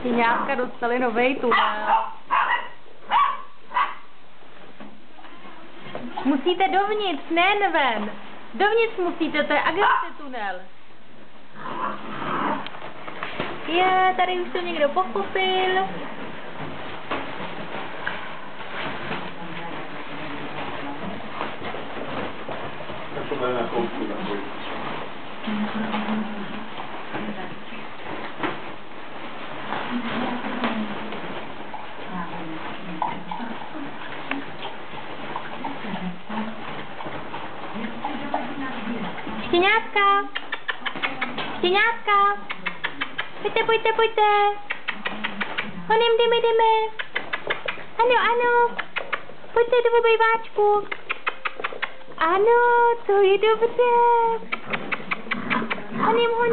Štěňátka dostali nový tunel. Musíte dovnitř, ne ven. Dovnitř musíte, to je Agenty tunel. Tady už to někdo pochopil. Štěňátka! Štěňátka! Pojďte! Honem, jdeme! Ano! Pojďte do obejváčku! Ano, to je dobře! Honem!